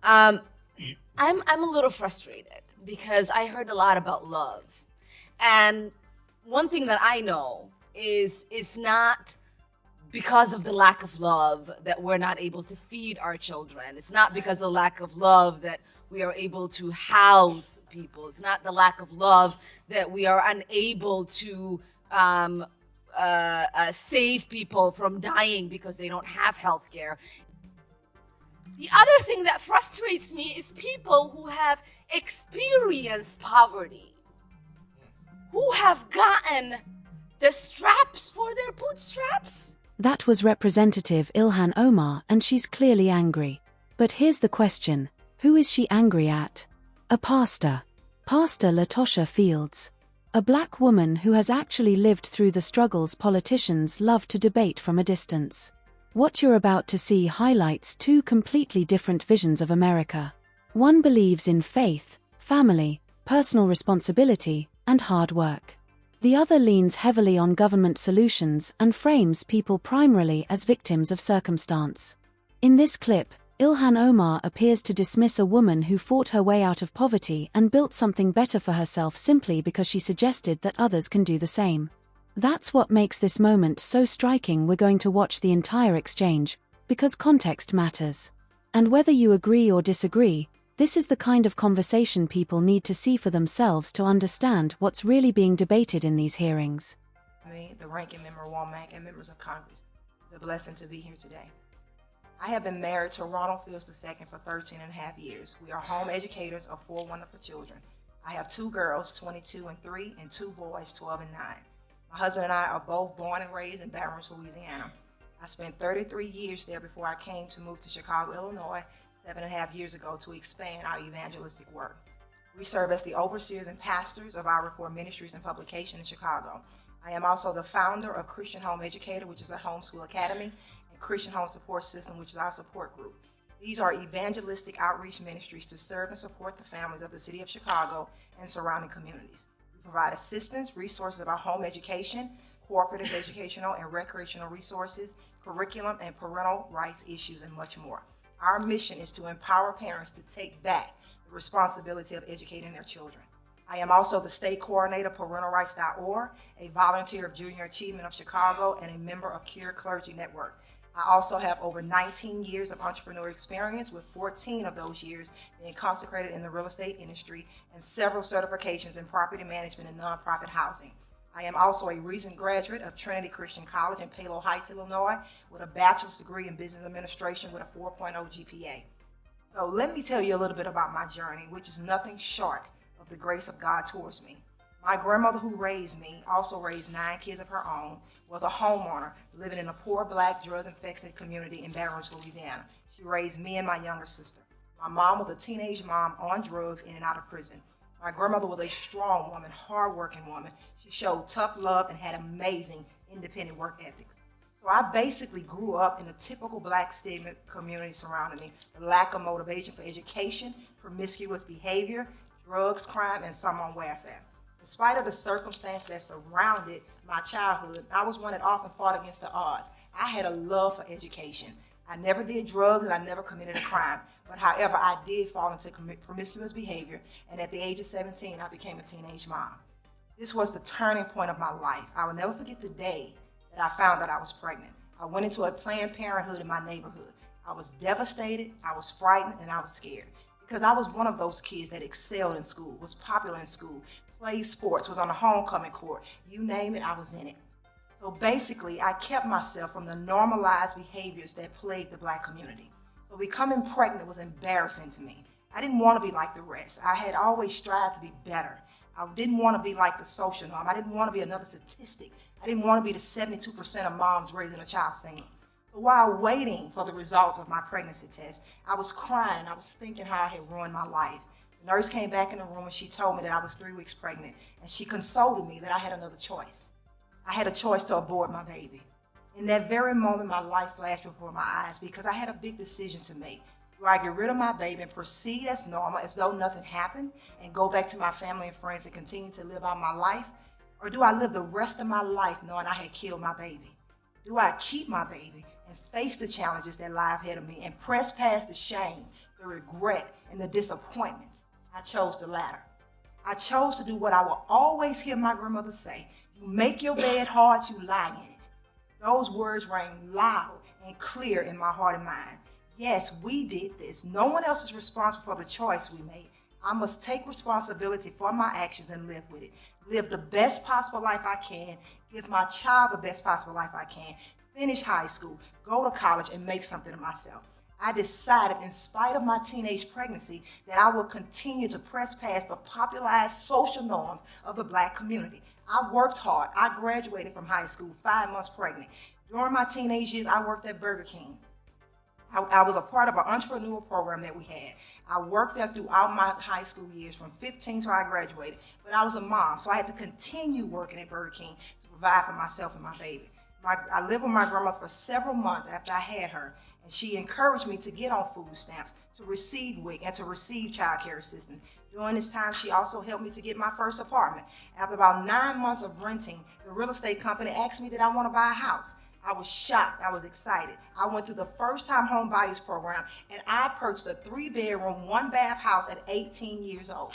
Um, I'm a little frustrated because I heard a lot about love, and one thing that I know is it's not because of the lack of love that we're not able to feed our children. It's not because of the lack of love that we are able to house people. It's not the lack of love that we are unable to um, save people from dying because they don't have health care. The other thing that frustrates me is people who have experienced poverty, who have gotten the straps for their bootstraps. That was Representative Ilhan Omar, and she's clearly angry. But here's the question: who is she angry at? A pastor. Pastor Latosha Fields. A black woman who has actually lived through the struggles politicians love to debate from a distance. What you're about to see highlights two completely different visions of America. One believes in faith, family, personal responsibility, and hard work. The other leans heavily on government solutions and frames people primarily as victims of circumstance. In this clip, Ilhan Omar appears to dismiss a woman who fought her way out of poverty and built something better for herself simply because she suggested that others can do the same. That's what makes this moment so striking. We're going to watch the entire exchange, because context matters. And whether you agree or disagree, this is the kind of conversation people need to see for themselves to understand what's really being debated in these hearings. Me, the ranking member of Womack, and members of Congress. It's a blessing to be here today. I have been married to Ronald Fields II for 13 and a half years. We are home educators of 4 wonderful children. I have 2 girls, 22 and 3, and 2 boys, 12 and 9. My husband and I are both born and raised in Baton Rouge, Louisiana. I spent 33 years there before I came to move to Chicago, Illinois, 7.5 years ago to expand our evangelistic work. We serve as the overseers and pastors of our Report Ministries and Publication in Chicago. I am also the founder of Christian Home Educator, which is a homeschool academy, and Christian Home Support System, which is our support group. These are evangelistic outreach ministries to serve and support the families of the city of Chicago and surrounding communities. We provide assistance, resources about home education, cooperative educational and recreational resources, curriculum and parental rights issues, and much more. Our mission is to empower parents to take back the responsibility of educating their children. I am also the state coordinator of parentalrights.org, a volunteer of Junior Achievement of Chicago, and a member of Cure Clergy Network. I also have over 19 years of entrepreneurial experience, with 14 of those years being consecrated in the real estate industry and several certifications in property management and nonprofit housing. I am also a recent graduate of Trinity Christian College in Palo Heights, Illinois, with a bachelor's degree in business administration with a 4.0 GPA. So let me tell you a little bit about my journey, which is nothing short of the grace of God towards me. My grandmother, who raised me, also raised 9 kids of her own, was a homeowner living in a poor black drug-infested community in Baton Rouge, Louisiana. She raised me and my younger sister. My mom was a teenage mom on drugs, in and out of prison. My grandmother was a strong woman, hardworking woman. She showed tough love and had amazing independent work ethics. So I basically grew up in the typical black stigma community surrounding me: the lack of motivation for education, promiscuous behavior, drugs, crime, and some on welfare. In spite of the circumstance that surrounded my childhood, I was one that often fought against the odds. I had a love for education. I never did drugs and I never committed a crime. But however, I did fall into promiscuous behavior, and at the age of 17, I became a teenage mom. This was the turning point of my life. I will never forget the day that I found that I was pregnant. I went into a Planned Parenthood in my neighborhood. I was devastated, I was frightened, and I was scared, because I was one of those kids that excelled in school, was popular in school, played sports, was on the homecoming court. You name it, I was in it. So basically, I kept myself from the normalized behaviors that plagued the black community. So becoming pregnant was embarrassing to me. I didn't want to be like the rest. I had always strived to be better. I didn't want to be like the social norm. I didn't want to be another statistic. I didn't want to be the 72% of moms raising a child single. So while waiting for the results of my pregnancy test, I was crying and I was thinking how I had ruined my life. The nurse came back in the room and she told me that I was 3 weeks pregnant, and she consoled me that I had another choice. I had a choice to abort my baby. In that very moment, my life flashed before my eyes, because I had a big decision to make. Do I get rid of my baby and proceed as normal, as though nothing happened, and go back to my family and friends and continue to live out my life? Or do I live the rest of my life knowing I had killed my baby? Do I keep my baby and face the challenges that lie ahead of me and press past the shame, the regret, and the disappointments. I chose the latter. I chose to do what I will always hear my grandmother say: you make your bed hard, you lie in it. Those words rang loud and clear in my heart and mind. Yes, we did this. No one else is responsible for the choice we made. I must take responsibility for my actions and live with it. Live the best possible life I can. Give my child the best possible life I can. Finish high school, go to college, and make something of myself. I decided, in spite of my teenage pregnancy, that I will continue to press past the popularized social norms of the Black community. I worked hard. I graduated from high school 5 months pregnant. During my teenage years, I worked at Burger King. I was a part of an entrepreneurial program that we had. I worked there throughout my high school years from 15 till I graduated. But I was a mom, so I had to continue working at Burger King to provide for myself and my baby. I lived with my grandmother for several months after I had her, and she encouraged me to get on food stamps, to receive WIC, and to receive child care assistance. During this time, she also helped me to get my first apartment. After about 9 months of renting, the real estate company asked me did I want to buy a house. I was shocked. I was excited. I went through the first-time home buyers program, and I purchased a 3-bedroom, 1-bath house at 18 years old.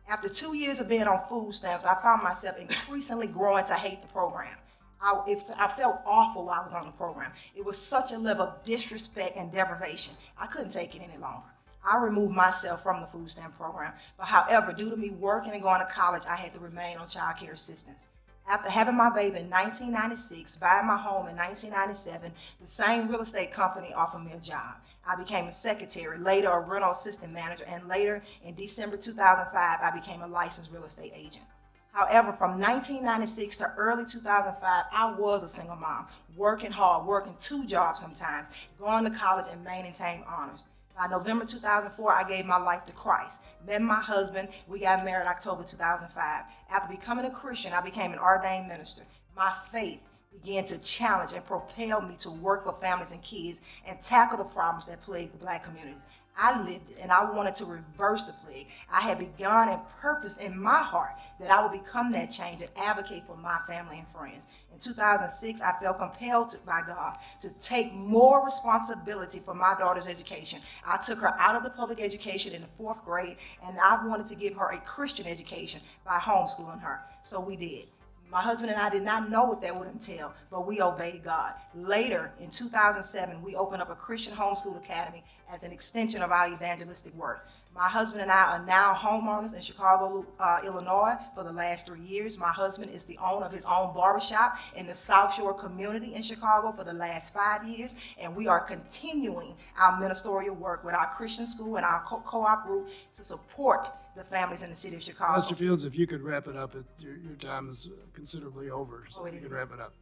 After 2 years of being on food stamps, I found myself increasingly growing to hate the program. I felt awful while I was on the program. It was such a level of disrespect and deprivation. I couldn't take it any longer. I removed myself from the food stamp program. But however, due to me working and going to college, I had to remain on child care assistance. After having my baby in 1996, buying my home in 1997, the same real estate company offered me a job. I became a secretary, later a rental assistant manager, and later in December 2005, I became a licensed real estate agent. However, from 1996 to early 2005, I was a single mom, working hard, working 2 jobs sometimes, going to college and maintaining honors. By November 2004, I gave my life to Christ. Met my husband. We got married October 2005. After becoming a Christian, I became an ordained minister. My faith began to challenge and propel me to work for families and kids and tackle the problems that plague the Black communities. I lived it, and I wanted to reverse the plague. I had begun and purposed in my heart that I would become that change and advocate for my family and friends. In 2006, I felt compelled by God to take more responsibility for my daughter's education. I took her out of the public education in the 4th grade, and I wanted to give her a Christian education by homeschooling her. So we did. My husband and I did not know what that would entail, but we obeyed God. Later, in 2007, we opened up a Christian homeschool academy as an extension of our evangelistic work. My husband and I are now homeowners in Chicago, Illinois for the last 3 years. My husband is the owner of his own barbershop in the South Shore community in Chicago for the last 5 years, and we are continuing our ministerial work with our Christian school and our co-op group to support the families in the city of Chicago. Mr. Fields, if you could wrap it up, your time is considerably over, so you can wrap it up.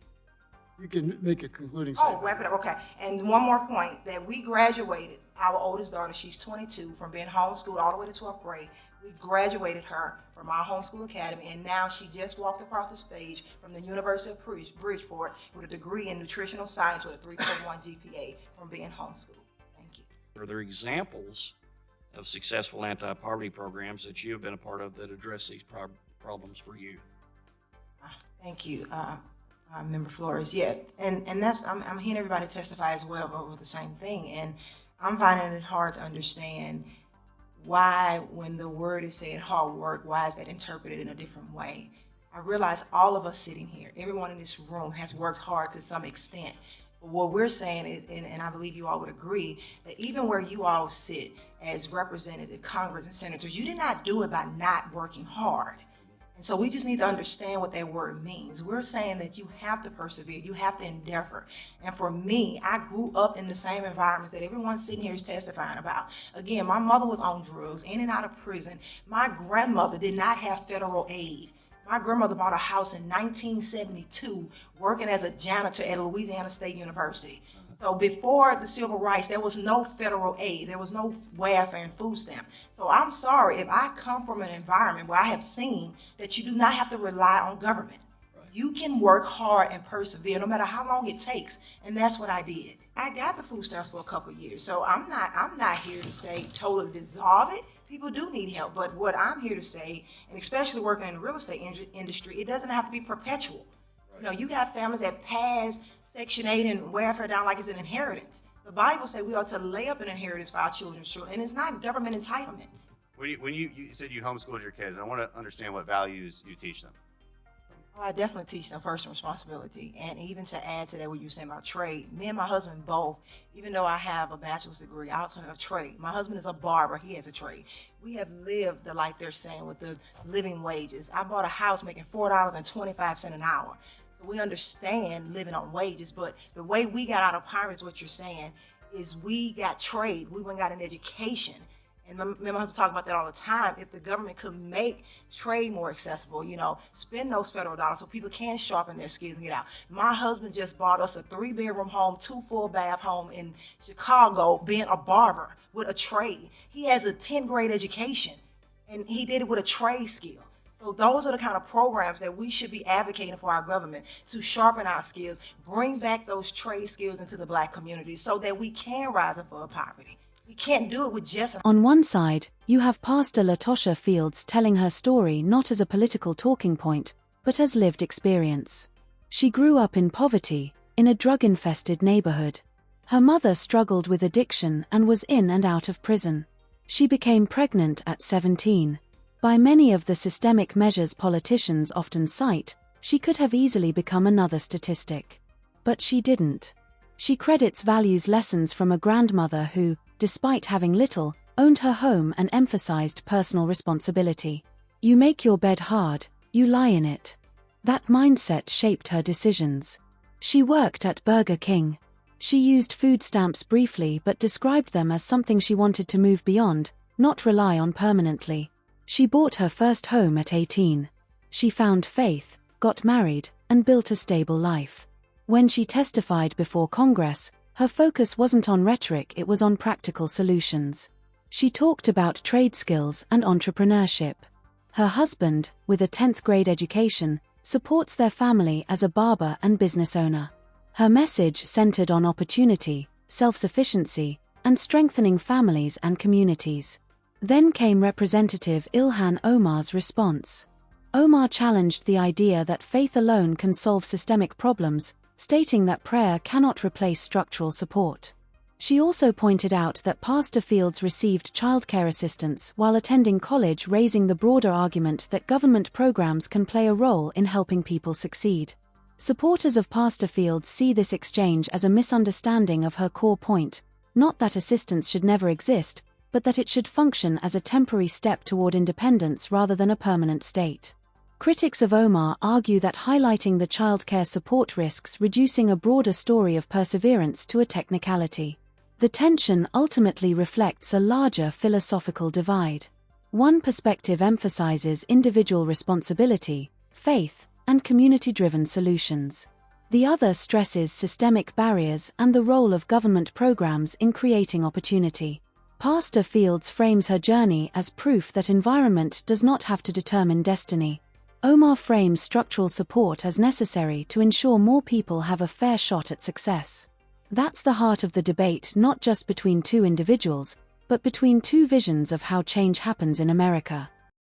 You can make a concluding statement. Oh, wrap it up, okay. And one more point, that we graduated our oldest daughter, she's 22, from being homeschooled all the way to 12th grade. We graduated her from our homeschool academy, and now she just walked across the stage from the University of Bridgeport with a degree in nutritional science with a 3.1 GPA from being homeschooled. Thank you. Are there examples of successful anti-poverty programs that you have been a part of that address these problems for youth? Thank you, Member Flores. Yeah, and that's I'm hearing everybody testify as well over the same thing, and I'm finding it hard to understand why, when the word is said hard work, why is that interpreted in a different way? I realize all of us sitting here, everyone in this room has worked hard to some extent. But what we're saying is, and I believe you all would agree, that even where you all sit as representative Congress and senators, you did not do it by not working hard. And so we just need to understand what that word means. We're saying that you have to persevere, you have to endeavor. And for me, I grew up in the same environments that everyone sitting here is testifying about. Again, my mother was on drugs, in and out of prison. My grandmother did not have federal aid. My grandmother bought a house in 1972 working as a janitor at Louisiana State University. So before the civil rights, there was no federal aid. There was no welfare and food stamp. So I'm sorry if I come from an environment where I have seen that you do not have to rely on government. Right. You can work hard and persevere no matter how long it takes. And that's what I did. I got the food stamps for a couple of years. So I'm not here to say totally dissolve it. People do need help. But what I'm here to say, and especially working in the real estate industry, it doesn't have to be perpetual. You know, you got families that pass Section 8 and welfare down like it's an inheritance. The Bible says we ought to lay up an inheritance for our children's children, and it's not government entitlements. When you said you homeschooled your kids, I want to understand what values you teach them. Well, I definitely teach them personal responsibility. And even to add to that, what you were saying about trade, me and my husband both, even though I have a bachelor's degree, I also have a trade. My husband is a barber. He has a trade. We have lived the life they're saying with the living wages. I bought a house making $4.25 an hour. So we understand living on wages, but the way we got out of poverty is what you're saying, is we got trade. We went and got an education. And my husband talk about that all the time. If the government could make trade more accessible, spend those federal dollars so people can sharpen their skills and get out. My husband just bought us a 3-bedroom home, 2 full bath home in Chicago, being a barber with a trade. He has a 10th grade education, and he did it with a trade skill. So those are the kind of programs that we should be advocating for our government, to sharpen our skills, bring back those trade skills into the Black community so that we can rise above poverty. We can't do it with just... On one side, you have Pastor LaTosha Fields telling her story not as a political talking point, but as lived experience. She grew up in poverty, in a drug-infested neighborhood. Her mother struggled with addiction and was in and out of prison. She became pregnant at 17. By many of the systemic measures politicians often cite, she could have easily become another statistic. But she didn't. She credits values lessons from a grandmother who, despite having little, owned her home and emphasized personal responsibility. You make your bed hard, you lie in it. That mindset shaped her decisions. She worked at Burger King. She used food stamps briefly but described them as something she wanted to move beyond, not rely on permanently. She bought her first home at 18. She found faith, got married, and built a stable life. When she testified before Congress, her focus wasn't on rhetoric, it was on practical solutions. She talked about trade skills and entrepreneurship. Her husband, with a 10th grade education, supports their family as a barber and business owner. Her message centered on opportunity, self-sufficiency, and strengthening families and communities. Then came Representative Ilhan Omar's response. Omar challenged the idea that faith alone can solve systemic problems, stating that prayer cannot replace structural support. She also pointed out that Pastor Fields received childcare assistance while attending college, raising the broader argument that government programs can play a role in helping people succeed. Supporters of Pastor Fields see this exchange as a misunderstanding of her core point, not that assistance should never exist, but that it should function as a temporary step toward independence rather than a permanent state. Critics of Omar argue that highlighting the childcare support risks reducing a broader story of perseverance to a technicality. The tension ultimately reflects a larger philosophical divide. One perspective emphasizes individual responsibility, faith, and community-driven solutions. The other stresses systemic barriers and the role of government programs in creating opportunity. Pastor Fields frames her journey as proof that environment does not have to determine destiny. Omar frames structural support as necessary to ensure more people have a fair shot at success. That's the heart of the debate, not just between two individuals, but between two visions of how change happens in America.